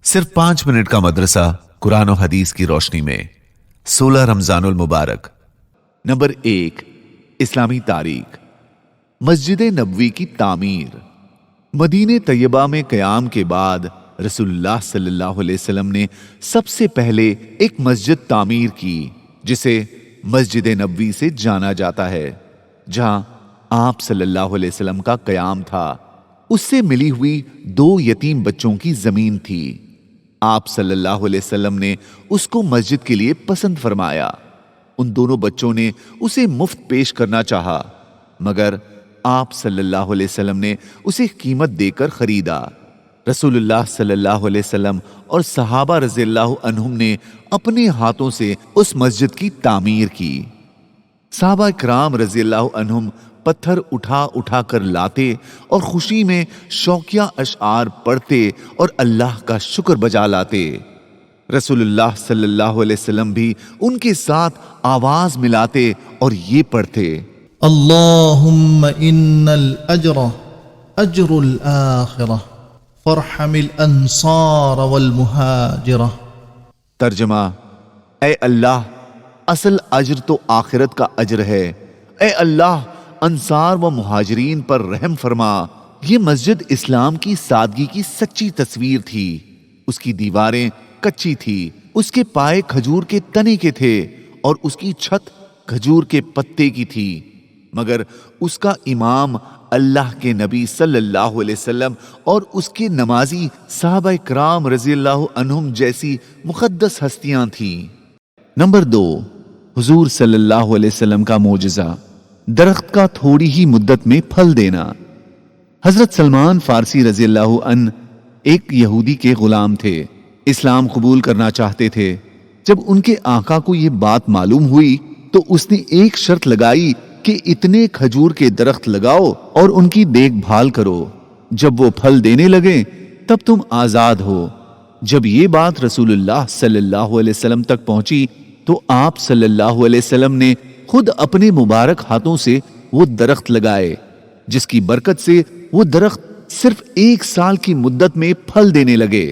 صرف 5 منٹ کا مدرسہ قرآن و حدیث کی روشنی میں 16 رمضان المبارک۔ نمبر 1، اسلامی تاریخ۔ مسجد نبوی کی تعمیر۔ مدینہ طیبہ میں قیام کے بعد رسول اللہ صلی اللہ علیہ وسلم نے سب سے پہلے ایک مسجد تعمیر کی جسے مسجد نبوی سے جانا جاتا ہے، جہاں آپ صلی اللہ علیہ وسلم کا قیام تھا۔ اس سے ملی ہوئی 2 یتیم بچوں کی زمین تھی۔ آپ صلی اللہ علیہ وسلم نے اس کو مسجد کے لیے پسند فرمایا۔ ان دونوں بچوں نے اسے مفت پیش کرنا چاہا، مگر آپ صلی اللہ علیہ وسلم نے اسے قیمت دے کر خریدا۔ رسول اللہ صلی اللہ علیہ وسلم اور صحابہ رضی اللہ عنہم نے اپنے ہاتھوں سے اس مسجد کی تعمیر کی۔ صحابہ اکرام رضی اللہ عنہم پتھر اٹھا اٹھا کر لاتے اور خوشی میں شوقیہ اشعار پڑھتے اور اللہ کا شکر بجا لاتے۔ رسول اللہ صلی اللہ علیہ وسلم بھی ان کے ساتھ آواز ملاتے اور یہ پڑھتے: اللہم ان الاجر اجر الآخرہ فرحم الانصار والمہاجرہ۔ ترجمہ: اے اللہ، اصل اجر تو آخرت کا اجر ہے، اے اللہ انصار و مہاجرین پر رحم فرما۔ یہ مسجد اسلام کی سادگی کی سچی تصویر تھی۔ اس کی دیواریں کچی تھی، اس کے پائے کھجور کے تنے کے تھے اور اس کی چھت کھجور کے پتے کی تھی، مگر اس کا امام اللہ کے نبی صلی اللہ علیہ وسلم اور اس کے نمازی صحابہ کرام رضی اللہ عنہم جیسی مقدس ہستیاں تھیں۔ نمبر 2، حضور صلی اللہ علیہ وسلم کا معجزہ، درخت کا تھوڑی ہی مدت میں پھل دینا۔ حضرت سلمان فارسی رضی اللہ عنہ ایک یہودی کے غلام تھے، اسلام قبول کرنا چاہتے تھے۔ جب ان کے آقا کو یہ بات معلوم ہوئی تو اس نے ایک شرط لگائی کہ اتنے کھجور کے درخت لگاؤ اور ان کی دیکھ بھال کرو، جب وہ پھل دینے لگے تب تم آزاد ہو۔ جب یہ بات رسول اللہ صلی اللہ علیہ وسلم تک پہنچی تو آپ صلی اللہ علیہ وسلم نے خود اپنے مبارک ہاتھوں سے وہ درخت لگائے، جس کی برکت سے وہ درخت صرف 1 سال کی مدت میں پھل دینے لگے،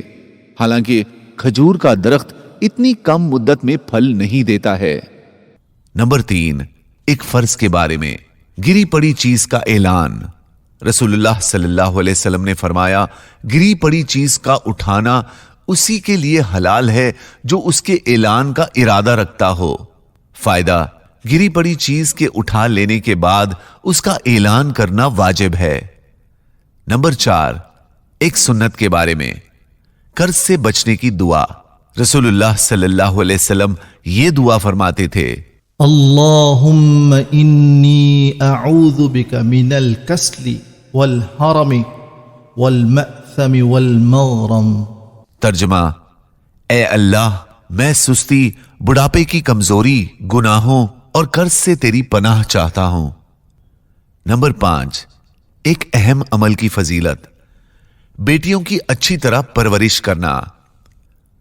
حالانکہ کھجور کا درخت اتنی کم مدت میں پھل نہیں دیتا ہے۔ نمبر 3، ایک فرض کے بارے میں، گری پڑی چیز کا اعلان۔ رسول اللہ صلی اللہ علیہ وسلم نے فرمایا، گری پڑی چیز کا اٹھانا اسی کے لیے حلال ہے جو اس کے اعلان کا ارادہ رکھتا ہو۔ فائدہ: گری پڑی چیز کے اٹھا لینے کے بعد اس کا اعلان کرنا واجب ہے۔ نمبر 4، ایک سنت کے بارے میں، قرض سے بچنے کی دعا۔ رسول اللہ صلی اللہ علیہ وسلم یہ دعا فرماتے تھے: اللہم انی اعوذ بک من الکسل والحرم والمأثم والمغرم۔ ترجمہ: اے اللہ، میں سستی، بڑھاپے کی کمزوری، گناہوں اور قرض سے تیری پناہ چاہتا ہوں۔ نمبر 5، ایک اہم عمل کی فضیلت، بیٹیوں کی اچھی طرح پرورش کرنا۔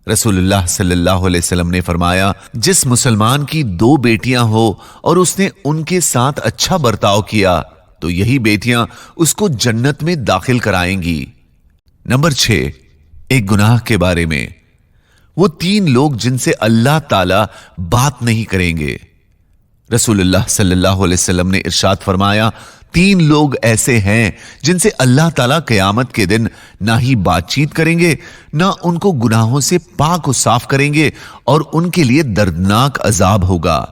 رسول اللہ صلی اللہ علیہ وسلم نے فرمایا، جس مسلمان کی 2 بیٹیاں ہو اور اس نے ان کے ساتھ اچھا برتاؤ کیا تو یہی بیٹیاں اس کو جنت میں داخل کرائیں گی۔ نمبر 6، ایک گناہ کے بارے میں، وہ 3 لوگ جن سے اللہ تعالی بات نہیں کریں گے۔ رسول اللہ صلی اللہ علیہ وسلم نے ارشاد فرمایا، 3 لوگ ایسے ہیں جن سے اللہ تعالیٰ قیامت کے دن نہ ہی بات چیت کریں گے، نہ ان کو گناہوں سے پاک و صاف کریں گے، اور ان کے لیے دردناک عذاب ہوگا۔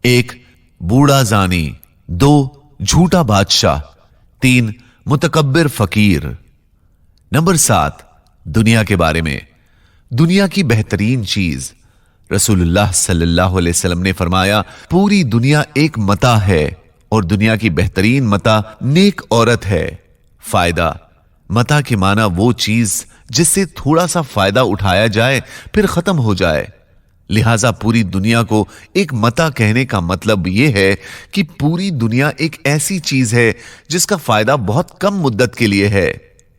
1، بوڑھا زانی، 2، جھوٹا بادشاہ، 3، متکبر فقیر۔ نمبر 7، دنیا کے بارے میں، دنیا کی بہترین چیز۔ رسول اللہ صلی اللہ علیہ وسلم نے فرمایا، پوری دنیا ایک متاع ہے اور دنیا کی بہترین متاع نیک عورت ہے۔ فائدہ: متاع کے معنی وہ چیز جس سے تھوڑا سا فائدہ اٹھایا جائے پھر ختم ہو جائے، لہذا پوری دنیا کو ایک متاع کہنے کا مطلب یہ ہے کہ پوری دنیا ایک ایسی چیز ہے جس کا فائدہ بہت کم مدت کے لیے ہے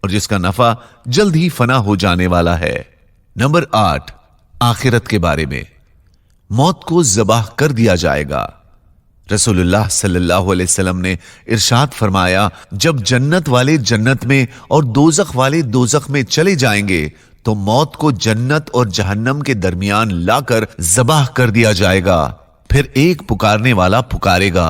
اور جس کا نفع جلد ہی فنا ہو جانے والا ہے۔ نمبر 8، آخرت کے بارے میں، موت کو ذبح کر دیا جائے گا۔ رسول اللہ صلی اللہ علیہ وسلم نے ارشاد فرمایا، جب جنت والے جنت میں اور دوزخ والے دوزخ میں چلے جائیں گے تو موت کو جنت اور جہنم کے درمیان لا کر ذبح کر دیا جائے گا۔ پھر ایک پکارنے والا پکارے گا،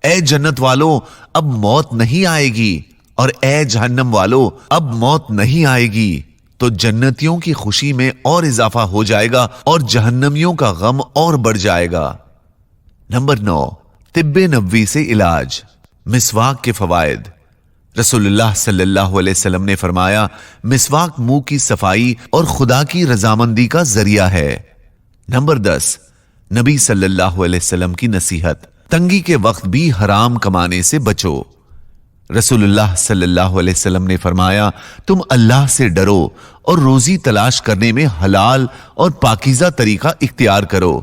اے جنت والو اب موت نہیں آئے گی، اور اے جہنم والو اب موت نہیں آئے گی۔ تو جنتیوں کی خوشی میں اور اضافہ ہو جائے گا اور جہنمیوں کا غم اور بڑھ جائے گا۔ نمبر 9، طب نبوی سے علاج، مسواک کے فوائد۔ رسول اللہ صلی اللہ علیہ وسلم نے فرمایا، مسواک منہ کی صفائی اور خدا کی رضامندی کا ذریعہ ہے۔ نمبر 10، نبی صلی اللہ علیہ وسلم کی نصیحت، تنگی کے وقت بھی حرام کمانے سے بچو۔ رسول اللہ صلی اللہ علیہ وسلم نے فرمایا، تم اللہ سے ڈرو اور روزی تلاش کرنے میں حلال اور پاکیزہ طریقہ اختیار کرو،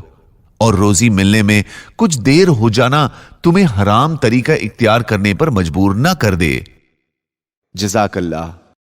اور روزی ملنے میں کچھ دیر ہو جانا تمہیں حرام طریقہ اختیار کرنے پر مجبور نہ کر دے۔ جزاک اللہ۔